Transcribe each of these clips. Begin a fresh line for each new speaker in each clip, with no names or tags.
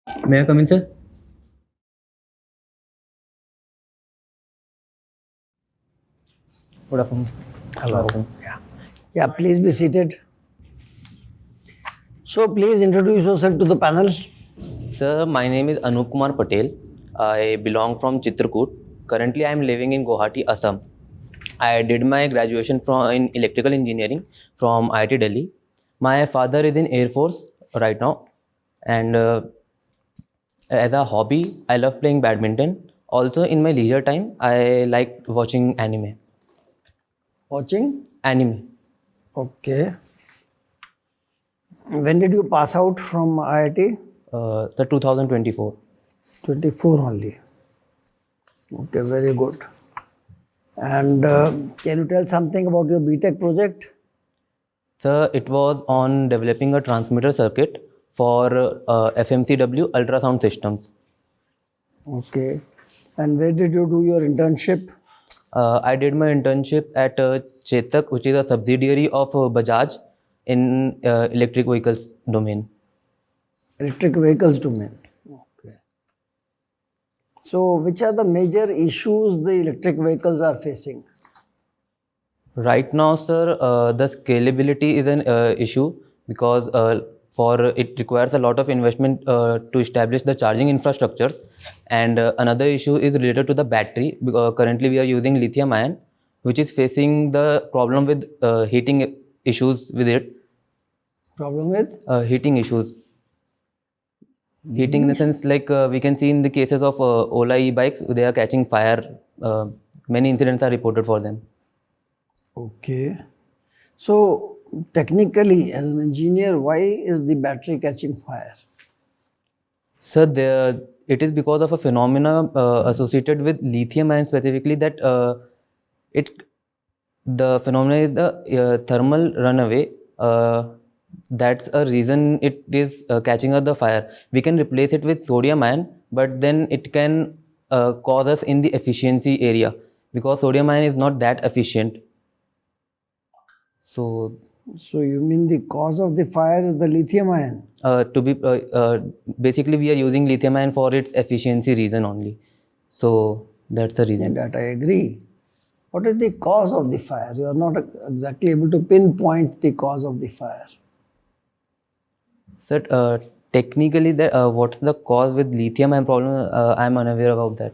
May I come in, sir? Good afternoon.
Hello. Yeah, please be seated. So please introduce yourself to the panel.
Sir, my name is Anoop Kumar Patel. I belong from Chitrakoot. Currently, I am living in Guwahati, Assam. I did my graduation in electrical engineering from IIT Delhi. My father is in Air Force right now, and as a hobby, I love playing badminton. Also, in my leisure time, I like watching anime.
Watching?
Anime.
Okay. When did you pass out from IIT?
The 2024.
24 only. Okay, very good. And can you tell something about your BTech project?
Sir, it was on developing a transmitter circuit for FMCW ultrasound systems.
Okay. And where did you do your internship?
I did my internship at Chetak, which is a subsidiary of Bajaj in electric vehicles domain.
Electric vehicles domain. Okay. So which are the major issues the electric vehicles are facing?
Right now, sir, the scalability is an issue because it requires a lot of investment to establish the charging infrastructures, and another issue is related to the battery. Currently, we are using lithium ion, which is facing the problem with heating issues with it.
Problem with?
Heating issues. Heating in the sense like we can see in the cases of Ola e-bikes, they are catching fire. Many incidents are reported for them.
Okay. So technically, as an engineer, why is the battery catching fire?
Sir, it is because of a phenomena associated with lithium ion specifically that the phenomena is the thermal runaway. That's a reason it is catching up the fire. We can replace it with sodium ion, but then it can cause us in the efficiency area because sodium ion is not that efficient. So
you mean the cause of the fire is the lithium ion?
basically we are using lithium ion for its efficiency reason only. So that's the reason.
And that I agree. What is the cause of the fire? You are not exactly able to pinpoint the cause of the fire.
Sir, technically, what's the cause with lithium ion problem? I'm unaware about that.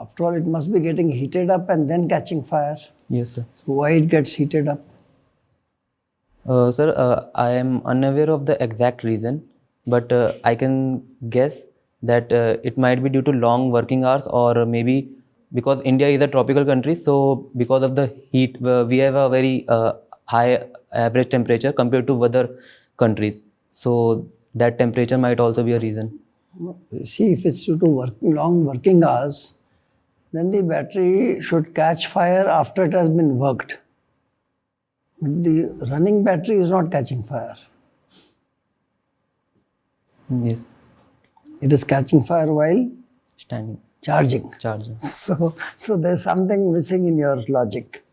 After all, it must be getting heated up and then catching fire.
Yes, sir.
So why it gets heated up?
Sir, I am unaware of the exact reason, but I can guess that it might be due to long working hours, or maybe because India is a tropical country, so because of the heat, we have a very high average temperature compared to other countries. So that temperature might also be a reason.
See, if it's due to long working hours, then the battery should catch fire after it has been worked. But the running battery is not catching fire.
Yes.
It is catching fire while
Standing.
charging. So there's something missing in your logic.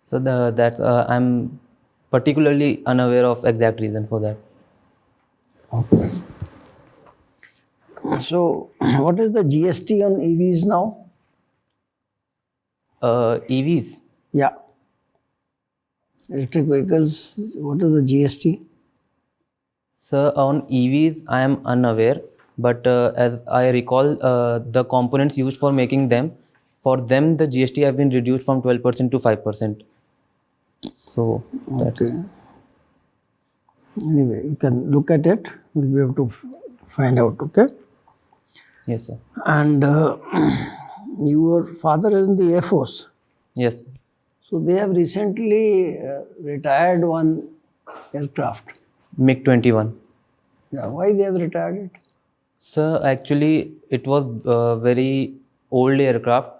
So I'm particularly unaware of exact reason for that.
Okay. So what is the GST on EVs now?
EVs.
Yeah. Electric vehicles, what is the GST?
Sir, on EVs, I am unaware, but as I recall, the components used for making them, for them the GST have been reduced from 12% to 5%. So that's
Okay. Anyway, you can look at it. We'll be able to find out, okay?
Yes, sir.
And your father is in the Air Force.
Yes.
So they have recently retired one aircraft.
MiG-21.
Yeah, why they have retired it?
Sir, actually, it was very old aircraft.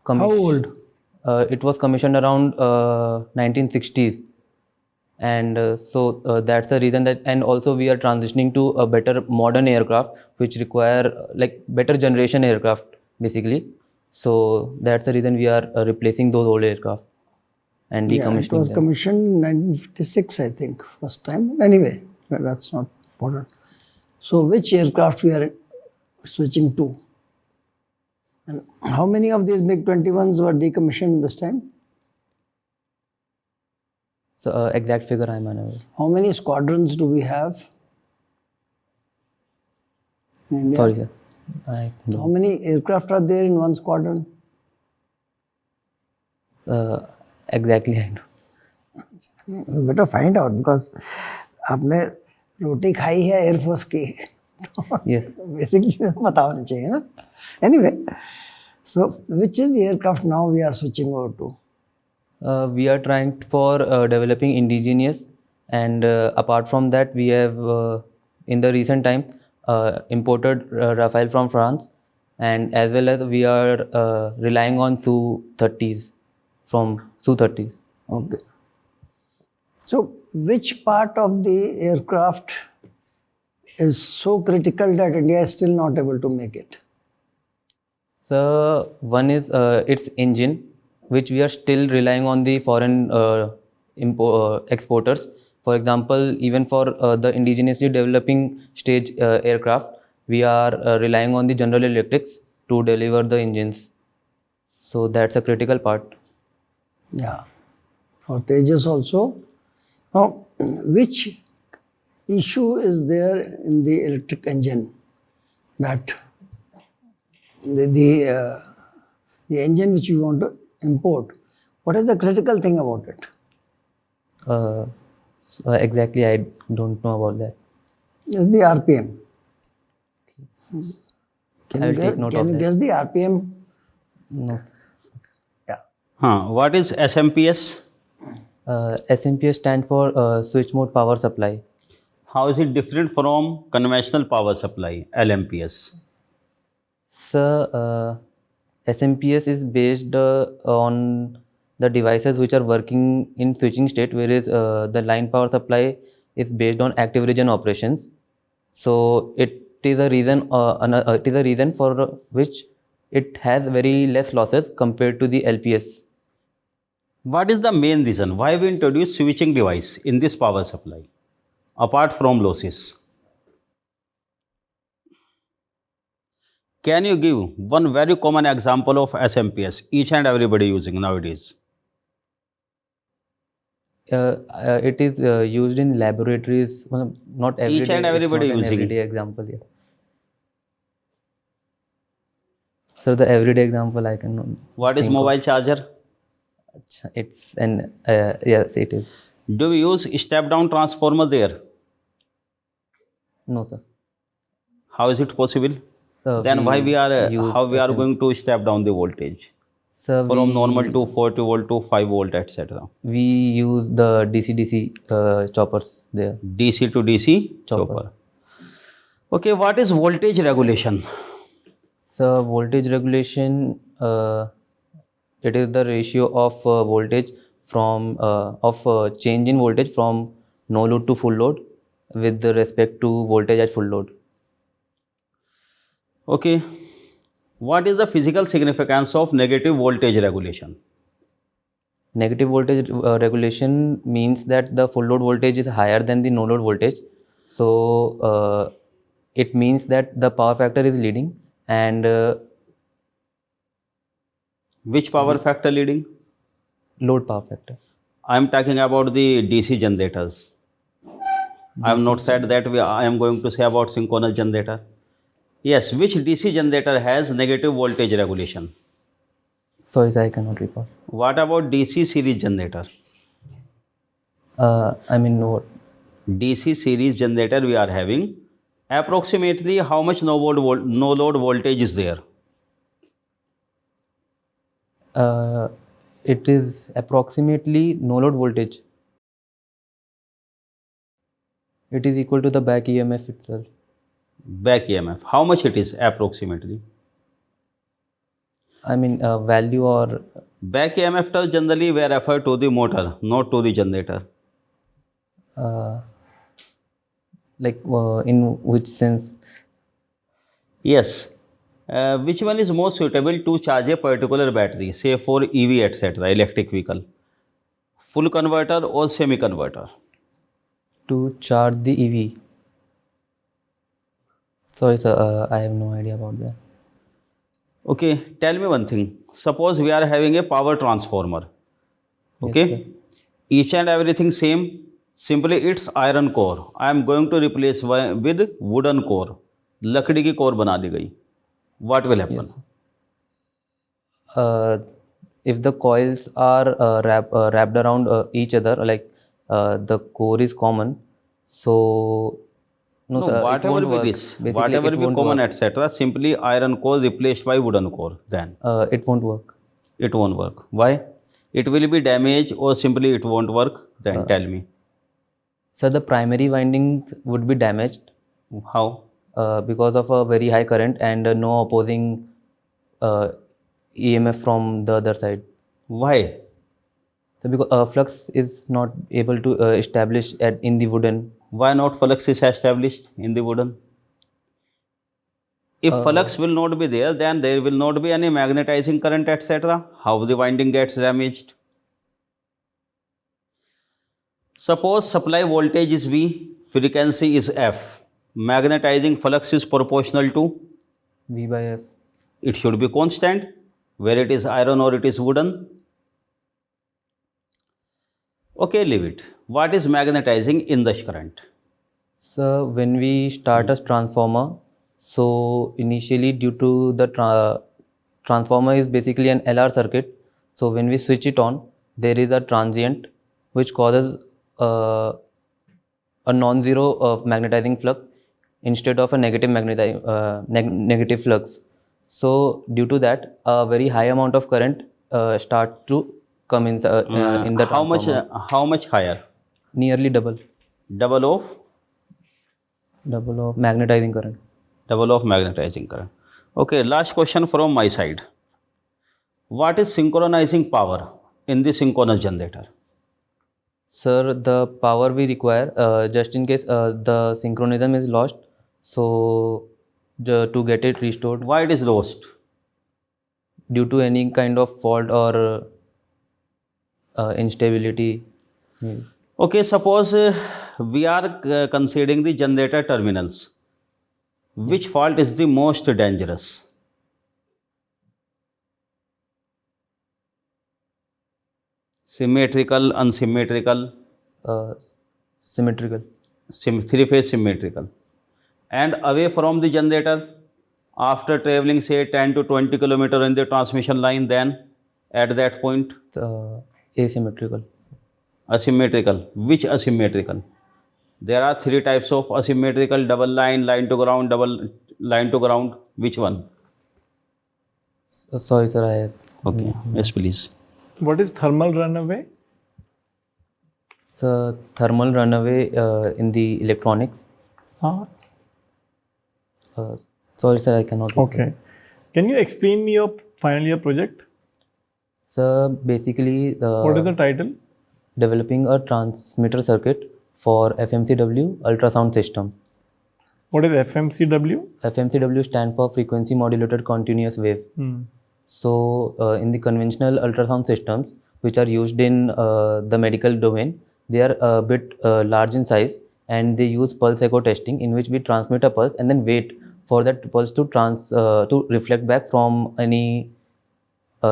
How old?
It was commissioned around 1960s. And that's the reason that, and also we are transitioning to a better modern aircraft which require like better generation aircraft basically. So that's the reason we are replacing those old aircraft and decommissioning
it was
them.
commissioned in 1956, I think, first time. Anyway, That's not important. So which aircraft we are switching to? And how many of these MiG-21s were decommissioned this time?
So exact figure I'm unaware.
How many squadrons do we have in India?
Sorry, sir. I
How many aircraft are there in one squadron?
exactly I know.
You better find out because आपने रोटी खाई है air force की तो
Yes.
Basic चीज़ पता होनी चाहिए ना. Anyway, so which is the aircraft now we are switching over to?
We are trying for developing indigenous, and apart from that, we have in the recent time imported Rafale from France, and as well as we are relying on Su-30s from Su-30s.
Okay. So which part of the aircraft is so critical that India is still not able to make it?
So one is its engine, which we are still relying on the foreign exporters. For example, even for the indigenously developing stage aircraft, we are relying on the General Electrics to deliver the engines. So that's a critical part.
Yeah. For Tejas also. Now, which issue is there in the electric engine that the engine which you want to import, what is the critical thing about it?
Exactly, I don't know about that.
Is the RPM.
I will take note of
Can you
that.
guess the RPM?
No.
Yeah.
What is SMPS?
SMPS stand for switch mode power supply.
How is it different from conventional power supply, LMPS?
So, SMPS is based on the devices which are working in switching state, whereas the line power supply is based on active region operations. So it is a reason. It is a reason for which it has very less losses compared to the LPS.
What is the main reason why we introduce switching device in this power supply, apart from losses? Can you give one very common example of SMPS each and everybody using nowadays?
It is used in laboratories. Well, not every
Each
day.
and
It's
everybody
not an
using.
everyday example. Yeah. So the everyday example I can.
What is
think of.
mobile charger?
It's an yes, it is.
Do we use step down transformer there?
No, sir.
How is it possible?
So
Then why we are
use
how we are
SM
going to step down the voltage
So
from
we,
normal to 40 volt to 5 volt, etc.
we use the DC choppers there.
DC to DC chopper. Okay, what is voltage regulation?
So voltage regulation, it is the ratio of voltage from change in voltage from no load to full load with respect to voltage at full load.
Okay, what is the physical significance of negative voltage regulation?
Negative voltage regulation means that the full load voltage is higher than the no load voltage. So it means that the power factor is leading, and
Which power factor leading?
load power factor.
I am talking about the DC generators. I have not said that I am going to say about synchronous generator. Yes, which DC generator has negative voltage regulation?
Sorry, sir, I cannot recall.
What about DC series generator?
I mean, no.
DC series generator we are having. Approximately how much no load voltage is there?
It is approximately no load voltage. It is equal to the back EMF itself.
Back EMF. How much it is approximately?
I mean, value or
Back EMF terms generally were referred to the motor, not to the generator.
like in which sense?
Yes. Which one is most suitable to charge a particular battery, say for EV, etc., electric vehicle? Full converter or semi converter?
To charge the EV. Sorry, sir, I have no idea about that.
Okay, tell me one thing. Suppose we are having a power transformer.
Yes,
Okay,
sir.
each and everything same. Simply it's iron core. I am going to replace with wooden core. लकड़ी की core बना दी गई. What will happen?
Yes. Uh, if the coils are wrapped around each other, like the core is common, so no,
No,
sir, it
whatever
won't
be
work.
this,
Basically,
whatever
it
be
won't
common,
work.
etc. Simply iron core replaced by wooden core. Then
It won't work.
it won't work. Why? It will be damaged or simply it won't work. Then tell me
Sir, the primary windings would be damaged
how.
because of a very high current and no opposing uh, EMF from the other side.
Why?
So because flux is not able to establish in the wooden.
Why not flux is established in the wooden? If flux will not be there, then there will not be any magnetizing current, etc. How the winding gets damaged? Suppose supply voltage is V, frequency is F. Magnetizing flux is proportional to,
V by F.
it should be constant, where it is iron or it is wooden. Okay, leave it. What is magnetizing induced current?
So when we start a transformer, so initially due to the transformer is basically an LR circuit. So when we switch it on, there is a transient which causes a non-zero magnetizing flux instead of a negative negative flux. So due to that, a very high amount of current start to come in the transformer.
How much higher?
Nearly double
Double of
magnetizing current.
double of magnetizing current. Okay, last question from my side. What is synchronizing power in the synchronous generator?
Sir, the power we require just in case the synchronism is lost, so to get it restored
Why it is lost?
due to any kind of fault or instability. Maybe.
Okay, suppose we are considering the generator terminals. Which fault is the most dangerous? Symmetrical, unsymmetrical,
Symmetrical.
three-phase symmetrical. And away from the generator, after traveling say 10 to 20 kilometer in the transmission line, then at that point,
Asymmetrical.
asymmetrical. Which asymmetrical? There are three types of asymmetrical: double line, line to ground, double line to ground. Which one?
Sorry, sir, I have.
Okay, yes, please.
What is thermal runaway?
So thermal runaway in the electronics. Sorry, sir, I cannot.
Okay. Can you explain me your final year project?
So basically,
What is the title?
developing a transmitter circuit for FMCW ultrasound system.
What is FMCW?
FMCW stands for frequency modulated continuous wave. So in the conventional ultrasound systems, which are used in the medical domain, they are a bit large in size, and they use pulse echo testing, in which we transmit a pulse and then wait for that pulse to reflect back from any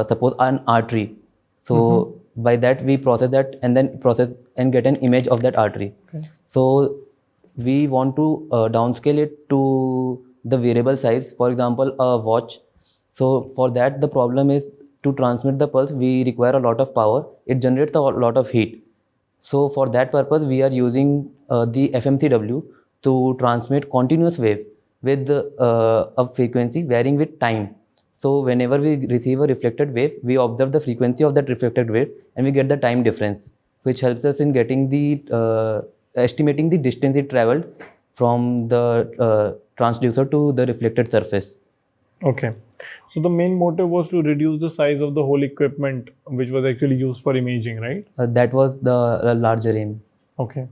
suppose an artery. So by that we process that and then process and get an image of that artery.
Okay.
So we want to downscale it to the variable size, for example a watch. So for that the problem is to transmit the pulse we require a lot of power. It generates a lot of heat. So for that purpose we are using the FMCW to transmit continuous wave with a frequency varying with time. So whenever we receive a reflected wave, we observe the frequency of that reflected wave and we get the time difference, which helps us in getting the estimating the distance it traveled from the transducer to the reflected surface.
Okay. So the main motive was to reduce the size of the whole equipment, which was actually used for imaging, right?
That was the larger aim.
Okay.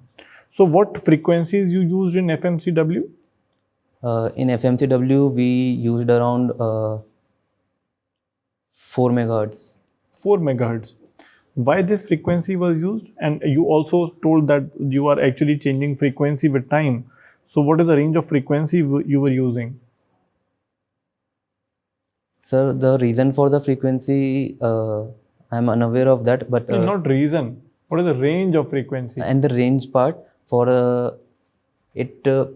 So what frequencies you used in FMCW?
In FMCW, we used around 4 megahertz.
4 megahertz. why this frequency was used, and you also told that you are actually changing frequency with time. So what is the range of frequency you were using?
Sir, the reason for the frequency, I'm unaware of that, but
Not reason. What is the range of frequency?
and the range part for it, sir,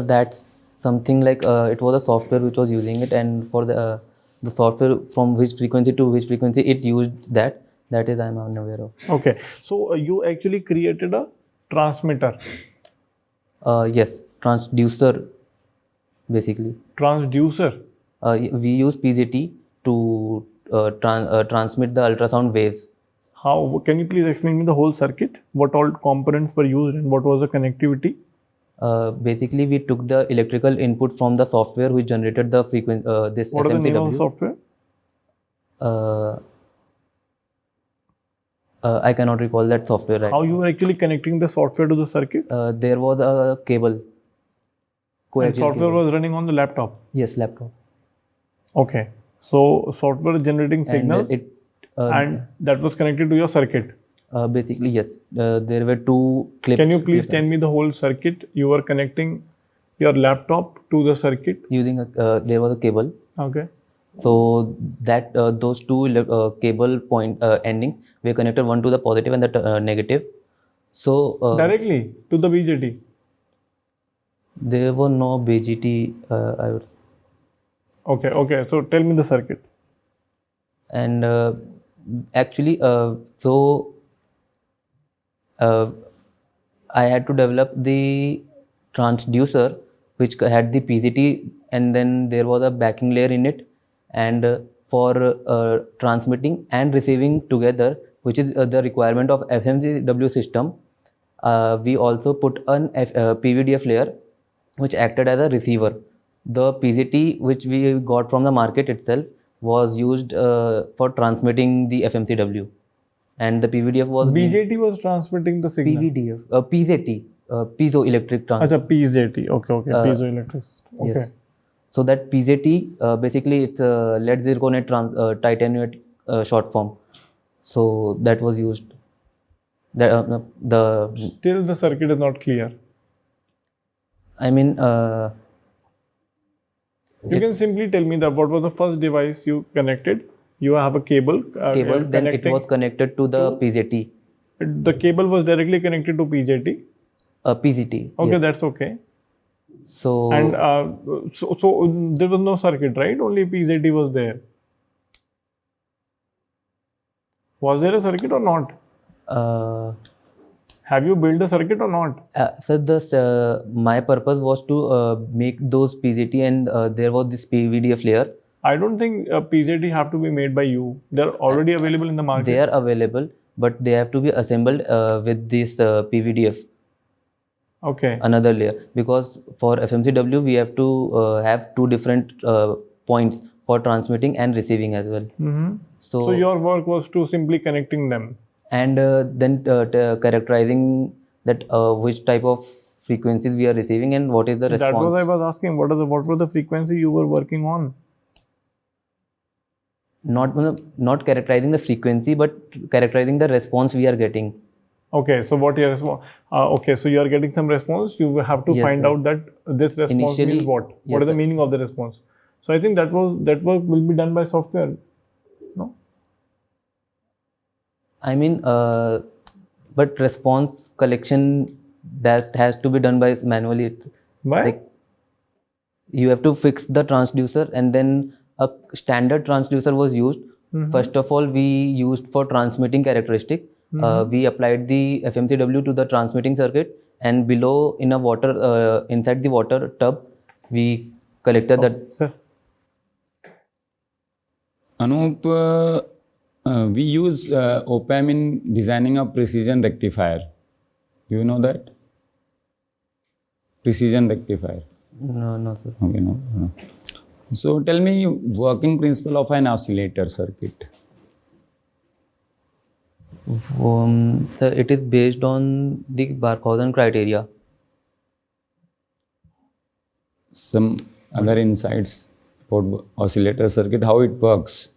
that's something like it was a software which was using it, and for the software from which frequency to which frequency it used that is I'm unaware of.
Okay, so you actually created a transmitter.
Yes, transducer basically.
Transducer.
We use PZT to transmit the ultrasound waves.
How can you please explain me the whole circuit? What all components were used and what was the connectivity?
Basically, we took the electrical input from the software which generated the frequency. This
What is the name of the
FMCW.
software?
I cannot recall that software right.
How you were actually connecting the software to the circuit?
There was a cable.
And
Coaxial
software
cable.
was running on the laptop.
Yes, laptop.
Okay, so software is generating signals,
And it
and that was connected to your circuit.
basically yes. There were two clips.
Can you please tell me the whole circuit? You were connecting your laptop to the circuit.
Using there was a cable.
Okay.
So that those two cable point ending were connected, one to the positive and the negative. So
Directly to the BJT.
there were no BGT. I would,
Okay, okay. So tell me the circuit.
and actually, so I had to develop the transducer which had the PZT, and then there was a backing layer in it, and for transmitting and receiving together, which is the requirement of FMCW system, we also put an PVDF layer which acted as a receiver. The PZT which we got from the market itself was used for transmitting the FMCW, and the PVDF was
BJT was transmitting the signal.
PVDF, PZT, piezoelectric
Acha,
transmitter.
PZT. Okay, okay. Piezoelectric system. Okay.
Yes. So that PZT basically it's a lead zirconate titanium short form. So that was used. That the
Still the circuit is not clear.
I mean
You can simply tell me that what was the first device you connected? You have a cable.
cable. Then it
connecting.
was connected to the PZT,
The cable was directly connected to PJT.
PZT.
Okay,
Yes.
that's okay.
So
And so there was no circuit, right? Only PZT was there. Was there a circuit or not? Have you built a circuit or not?
so my purpose was to make those PZT, and there was this PVDF layer.
I don't think PZT have to be made by you. They're already available in the market.
They are available, but they have to be assembled with this PVDF,
Okay.
another layer, because for FMCW we have to have two different points for transmitting and receiving as well.
Mm-hmm.
So,
So your work was to simply connecting them.
and then characterizing that which type of frequencies we are receiving and what is the
That was I
response.
was asking. What was the frequency you were working on?
Not characterizing the frequency, but characterizing the response we are getting.
Okay, so what your response? Okay, so you are getting some response. You have to
Yes,
find
sir.
out that this response means
Initially,
what?
yes,
What is the
sir.
meaning of the response? So I think that work will be done by software. No.
I mean, but response collection that has to be done by manually. It's
Why?
like you have to fix the transducer, and then a standard transducer was used. First of all, we used for transmitting characteristic. We applied the FMCW to the transmitting circuit, and below in a water inside the water tub, we collected that.
Sir.
Anoop, we use op-amp in designing a precision rectifier. Do you know that? Precision rectifier.
No, sir.
Okay, no. So tell me working principle of an oscillator circuit.
So it is based on the Barkhausen criteria.
Some other insights about oscillator circuit, how it works,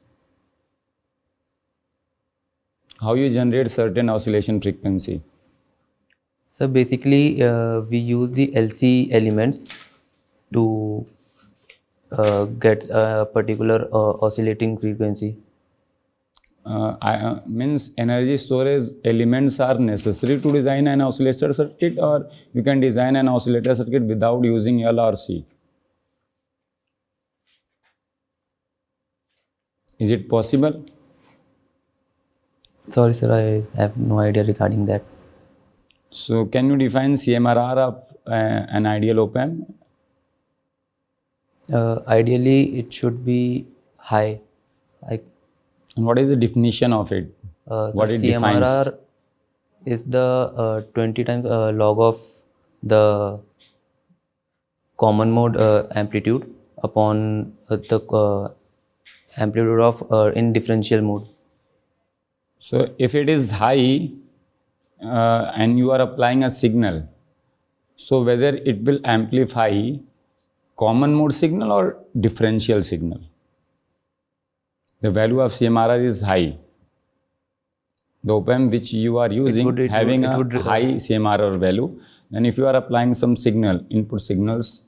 how you generate certain oscillation frequency.
So basically, we use the LC elements to get a particular oscillating frequency.
Means energy storage elements are necessary to design an oscillator circuit, or you can design an oscillator circuit without using L or C. Is it possible?
Sorry, sir, I have no idea regarding that.
So can you define CMRR of an ideal op-amp?
Ideally, it should be high.
And what is the definition of it? What
The
it defines?
CMRR is the 20 times log of the common mode amplitude upon the amplitude of in differential mode.
So if it is high and you are applying a signal, so whether it will amplify common mode signal or differential signal, the value of CMRR is high. The op-amp which you are using having a high CMRR value, and if you are applying some signal, input signals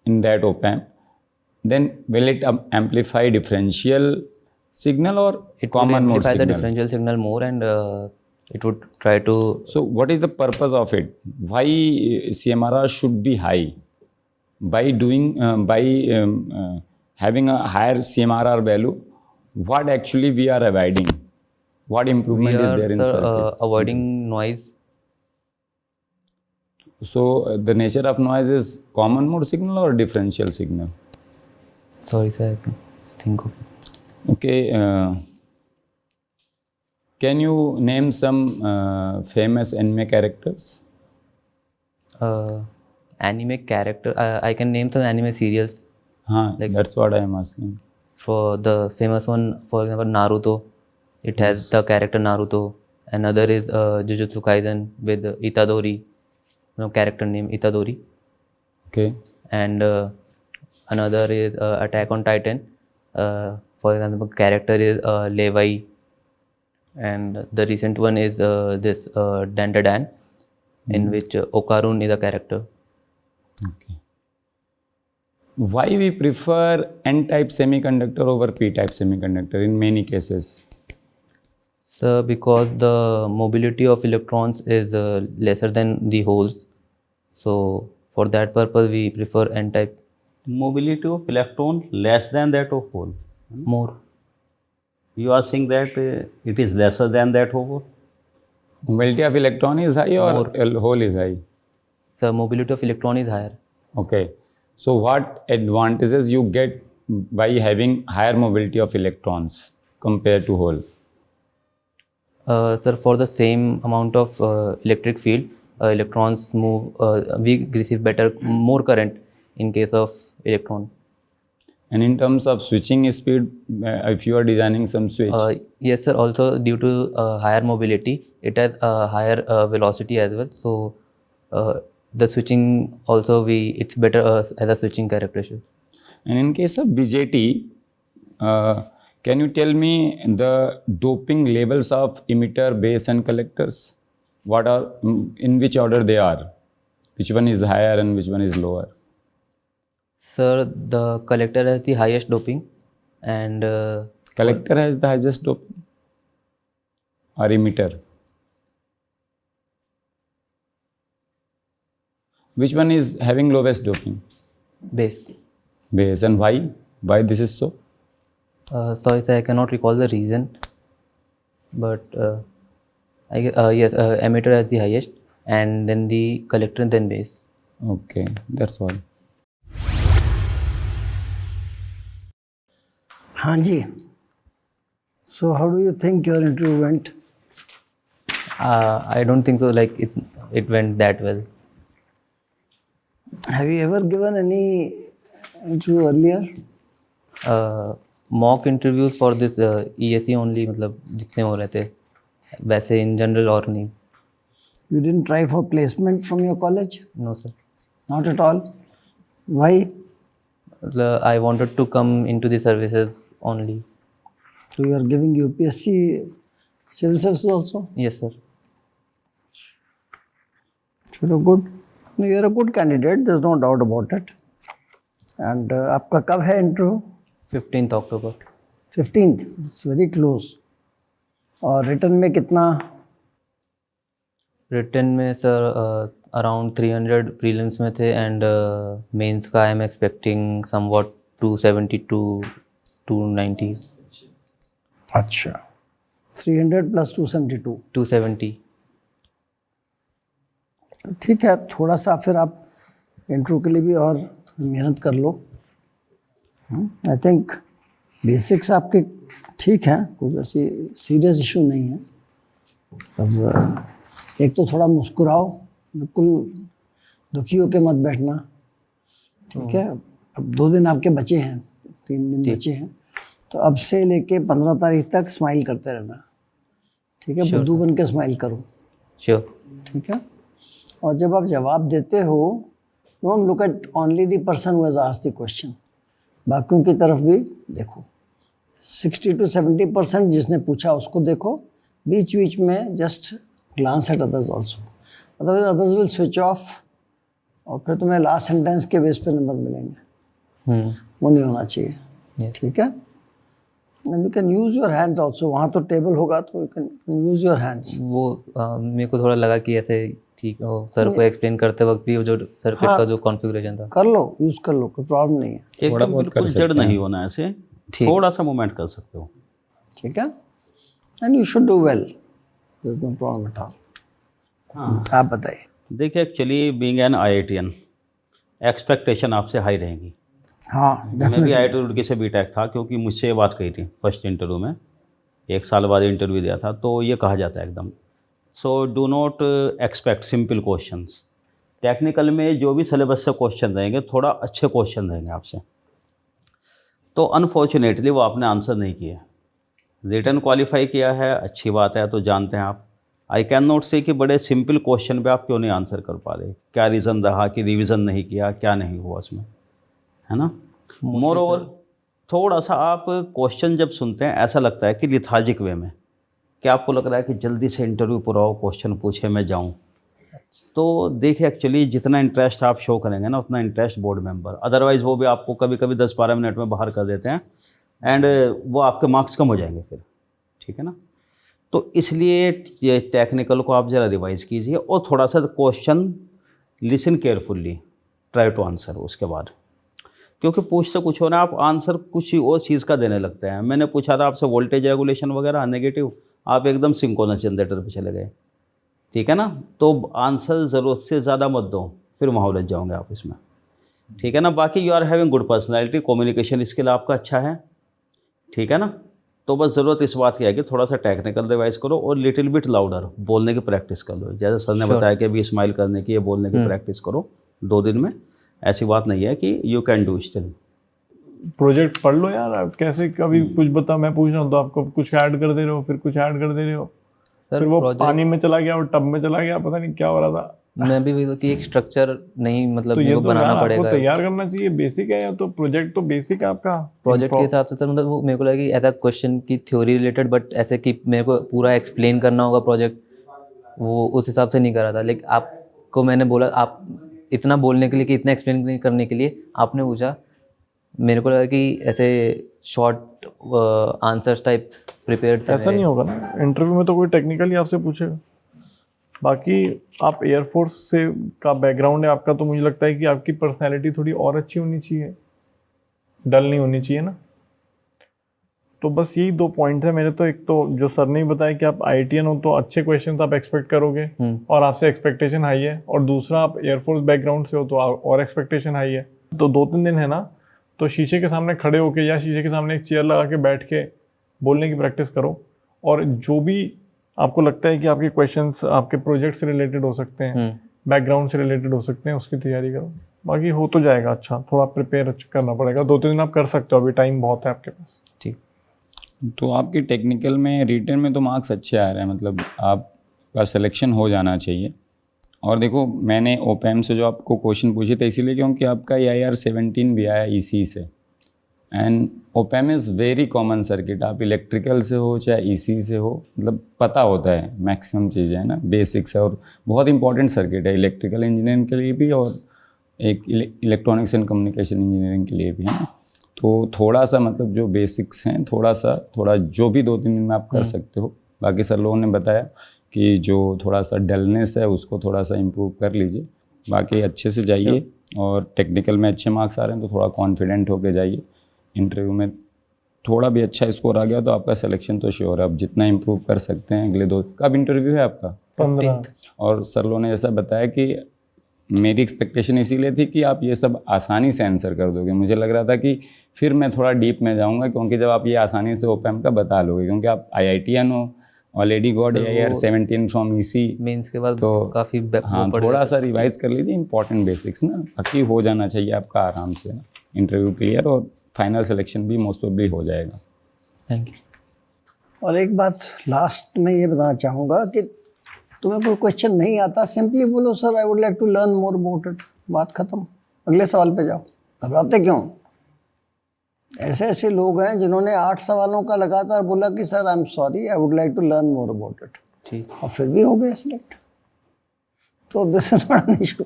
in that op-amp, then will it amplify differential signal or common mode
It would amplify the
signal?
differential signal more, and it would try to.
So what is the purpose of it? Why CMRR should be high? By doing having a higher CMRR value, what actually we are avoiding? What improvement is there in circuit?
Avoiding noise.
So the nature of noise is common mode signal or differential signal?
Sorry, sir, I can think of it.
Okay. Can you name some famous anime characters?
Anime character. I can name some anime serials.
That's what I am asking.
For the famous one, for example, Naruto. It has the character Naruto. Another is Jujutsu Kaisen with Itadori. Character name Itadori.
Okay.
And another is Attack on Titan. For example, character is Levi. And the recent one is this Dandadan, in which Okarun is a character.
Okay. Why we prefer N-type semiconductor over P-type semiconductor in many cases?
So because the mobility of electrons is lesser than the holes, so for that purpose we prefer N-type.
Mobility of electron less than that of hole.
More.
You are saying that it is lesser than that of hole?
Mobility of electron is high or hole is high?
So mobility of electron is higher.
Okay. So what advantages you get by having higher mobility of electrons compared to hole?
Sir, for the same amount of electric field, electrons move, we receive more current in case of electron.
And in terms of switching speed, if you are designing some switch?
Yes, sir. Also, due to higher mobility, it has a higher velocity as well. So, the switching also it's better as a switching characteristic.
And in case of BJT, can you tell me the doping levels of emitter, base and collectors? What are, in which order they are? Which one is higher and which one is lower?
Sir, the collector has the highest doping, and
collector has the highest doping or emitter? Which one is having lowest doping?
base.
Base. And why? Why this is so?
Sorry, sir, I cannot recall the reason, but yes, emitter has the highest, and then the collector, and then base.
Okay, that's all.
Hanji. So how do you think your interview went?
I don't think so. Like it went that well.
Have you ever given any interview earlier?
Mock interviews for this ESE only, मतलब जितने हो रहे थे, वैसे in general और नहीं.
You didn't try for placement from your college?
No, sir.
Not at all. Why?
I wanted to come into the services only.
So you are giving UPSC civil services also?
Yes, sir.
चलो good. No, you are a good candidate. There's no doubt about it. And आपका कब है interview?
15th October.
15th. It's very close. और return में कितना?
Return में sir around 300 prelims में थे एंड मेंस का I am expecting somewhat 270 to 290.
अच्छा, 300 प्लस 272.
270.
ठीक है, थोड़ा सा फिर आप इंटरव्यू के लिए भी और मेहनत कर लो. आई थिंक बेसिक्स आपके ठीक हैं, कोई वैसी सीरियस इशू नहीं है. अब एक तो थोड़ा मुस्कुराओ, बिल्कुल दुखी होकर मत बैठना, ठीक है. अब 2 दिन आपके बचे हैं, 3 दिन बचे हैं, तो अब से लेके 15 तारीख तक स्माइल करते रहना, ठीक है. बुद्धू बन के स्माइल करो.
श्योर.
ठीक है. और जब आप जवाब देते हो, don't look at only the person who has asked the question, बाकियों की तरफ भी देखो. 60 to 70% जिसने पूछा उसको देखो, बीच बीच में just glance at others also, otherwise others will switch off और फिर तुम्हें लास्ट सेंटेंस के बेस पे नंबर मिलेंगे. वो नहीं होना चाहिए. ठीक है. And you can use your hands also. वहाँ तो टेबल होगा तो you can use your hands.
वो मेरे को थोड़ा लगा कि ऐसे ठीक हो, सर को एक्सप्लेन करते वक्त भी वो जो सर्किट का जो कॉन्फ़िगरेशन था.
कर लो, यूज़ कर लो, कोई प्रॉब्लम नहीं है.
एकदम बिल्कुल जड़ नहीं होना, ऐसे थोड़ा सा मूवमेंट कर सकते हो.
ठीक है. And you should do well, there is no problem at all. हाँ, आप बताइए.
देखिए, actually being an IITian, expectation आपसे हाई रहेगी.
हाँ,
मैं भी IIT रुड़की से बीटेक था, क्योंकि मुझसे ये बात कही थी फर्स्ट इंटरव्यू में. 1 साल बाद इंटरव्यू दिया था, तो ये कहा जाता है एकदम. So do not expect simple questions. Technical में जो भी सिलेबस से क्वेश्चन रहेंगे, थोड़ा अच्छे क्वेश्चन रहेंगे आपसे. तो अनफॉर्चुनेटली वो आपने आंसर नहीं किए. रिटर्न क्वालिफाई किया है, अच्छी बात है, तो जानते हैं आप. आई कैन नॉट से कि बड़े सिंपल क्वेश्चन पे आप क्यों नहीं आंसर कर पा रहे, क्या रीज़न रहा कि रिवीजन नहीं किया, क्या नहीं हुआ उसमें, है ना. मोर ओवर थोड़ा सा आप क्वेश्चन जब सुनते हैं, ऐसा लगता है कि लिथार्जिक वे में, कि आपको लग रहा है कि जल्दी से इंटरव्यू पूरा हो, क्वेश्चन पूछे, मैं जाऊँ. तो देखिए, एक्चुअली जितना इंटरेस्ट आप शो करेंगे ना, उतना इंटरेस्ट बोर्ड मेंबर, अदरवाइज़ वो भी आपको कभी कभी 10-12 मिनट में बाहर कर देते हैं एंड वो आपके मार्क्स कम हो जाएंगे फिर. ठीक है ना. तो इसलिए ये टेक्निकल को आप ज़रा रिवाइज कीजिए और थोड़ा सा question listen carefully, try to answer उसके बाद. क्योंकि पूछते कुछ हो ना, आप आंसर कुछ ही और चीज़ का देने लगते हैं. मैंने पूछा था आपसे वोल्टेज रेगुलेशन वगैरह नेगेटिव, आप एकदम सिंक्रोनस जनरेटर पे चले गए. ठीक है ना. तो आंसर ज़रूरत से ज़्यादा मत दो, फिर वहाँ उलझ जाओगे आप इसमें. ठीक है ना. बाकी you are having good personality, communication skill आपका अच्छा है. ठीक है ना. तो बस ज़रूरत इस बात की है कि थोड़ा सा टेक्निकल रिवाइज करो और लिटिल बिट लाउडर बोलने की प्रैक्टिस कर लो. जैसे सर ने बताया कि अभी स्माइल करने की, ये बोलने की प्रैक्टिस करो 2 दिन में. ऐसी बात नहीं है कि you can do still.
Project पढ़ लो यार. आप कैसे कभी कुछ बता, मैं पूछ रहा हूँ तो आपको कुछ ऐड कर दे रहे हो, फिर कुछ ऐड कर दे रहे हो,
सर
फिर वो पानी में चला गया और टब में चला गया, पता नहीं क्या हो रहा था.
मैं भी वही कि एक स्ट्रक्चर नहीं, मतलब
तो ये
मेरे को
तो
बनाना
यार
पड़ेगा.
आपको तैयार करना चाहिए. बेसिक है या तो प्रोजेक्ट तो बेसिक है आपका.
प्रोजेक्ट के हिसाब से सर, मतलब वो मेरे को लगा कि ऐसा क्वेश्चन की थ्योरी रिलेटेड, बट ऐसे कि मेरे को पूरा एक्सप्लेन करना होगा प्रोजेक्ट, वो उस हिसाब से नहीं करा था. लेकिन आपको मैंने बोला, आप इतना बोलने के लिए, कि इतना एक्सप्लेन करने के लिए आपने पूछा, मेरे को लगा कि ऐसे शॉर्ट आंसर्स टाइप प्रिपेयर्ड था.
ऐसा नहीं होगा ना, इंटरव्यू में तो कोई टेक्निकली आपसे पूछेगा. बाकी आप एयरफोर्स से का बैकग्राउंड है आपका, तो मुझे लगता है कि आपकी पर्सनैलिटी थोड़ी और अच्छी होनी चाहिए, डल नहीं होनी चाहिए ना. तो बस यही 2 पॉइंट है मेरे. तो एक तो जो सर ने बताया कि आप IITian हो तो अच्छे क्वेश्चंस आप एक्सपेक्ट करोगे और आपसे एक्सपेक्टेशन हाई है. और दूसरा, आप एयरफोर्स बैकग्राउंड से हो तो और एक्सपेक्टेशन हाई है. तो 2-3 दिन है ना, तो शीशे के सामने खड़े होके या शीशे के सामने एक चेयर लगा के बैठ के बोलने की प्रैक्टिस करो. और जो भी आपको लगता है कि आपके क्वेश्चंस आपके प्रोजेक्ट से रिलेटेड हो सकते हैं, बैकग्राउंड से रिलेटेड हो सकते हैं, उसकी तैयारी करो. बाकी हो तो जाएगा. अच्छा, थोड़ा प्रिपेयर करना पड़ेगा. 2-3 दिन आप कर सकते हो, अभी टाइम बहुत है आपके पास.
ठीक.
तो आपकी टेक्निकल में, रिटन में तो मार्क्स अच्छे आ रहे हैं, मतलब आपका सिलेक्शन हो जाना चाहिए. और देखो मैंने ओपैम से जो आपको क्वेश्चन पूछे थे इसीलिए क्योंकि आपका AIR 17 भी आया EC से, and ओपैम is very common circuit, आप इलेक्ट्रिकल से हो चाहे EC से हो, मतलब पता होता है मैक्सिमम चीज़ें, है ना, बेसिक्स है, और बहुत इंपॉर्टेंट सर्किट है इलेक्ट्रिकल इंजीनियरिंग के लिए भी और एक इलेक्ट्रॉनिक्स एंड कम्युनिकेशन इंजीनियरिंग के लिए भी, है ना। तो थोड़ा सा मतलब जो बेसिक्स हैं थोड़ा जो भी 2-3 दिन में आप कर सकते हो। बाकी सर लोगों ने बताया कि जो थोड़ा सा डलनेस है उसको थोड़ा सा इम्प्रूव कर लीजिए, बाकी अच्छे से जाइए, और टेक्निकल में अच्छे मार्क्स आ रहे हैं तो थोड़ा कॉन्फिडेंट होके जाइए। इंटरव्यू में थोड़ा भी अच्छा स्कोर आ गया तो आपका सिलेक्शन तो श्योर है, अब जितना इम्प्रूव कर सकते हैं अगले 2। कब इंटरव्यू है आपका?
15।
और सर लोगों ने जैसा बताया कि मेरी एक्सपेक्टेशन इसीलिए थी कि आप ये सब आसानी से आंसर कर दोगे, मुझे लग रहा था कि फिर मैं थोड़ा डीप में जाऊंगा, क्योंकि जब आप ये आसानी से ओपैम का बता लोगे, क्योंकि आप IITian हो, already got AIR 17 from EC,
mains के बाद
तो
काफ़ी
हाँ थोड़ा सा रिवाइज कर लीजिए इंपॉर्टेंट बेसिक्स ना, बाकी हो जाना चाहिए आपका आराम से ना इंटरव्यू क्लियर, और फाइनल सिलेक्शन भी मोस्ट प्रोबेबली हो जाएगा।
Thank you.
और एक बात लास्ट में ये बताना चाहूँगा कि तुम्हें कोई क्वेश्चन नहीं आता, सिंपली बोलो sir I would like to learn more about it, बात खत्म, अगले सवाल पे जाओ। घबराते क्यों? ऐसे ऐसे लोग हैं जिन्होंने 8 सवालों का लगातार बोला कि sir I am sorry I would like to learn more about it,
ठीक।
और फिर भी हो गए सिलेक्ट। तो this is not an issue.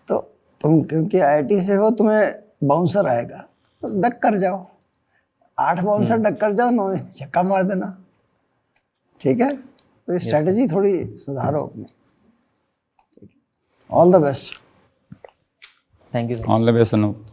तो तुम क्योंकि IIT से हो, तुम्हें बाउंसर आएगा तो डक कर जाओ, 8 बाउंसर डक कर जाओ, 9 छक्का मार देना, ठीक है। तो ये स्ट्रेटजी थोड़ी सुधारो अपनी। All the best.
Thank you.
All the best Anoop.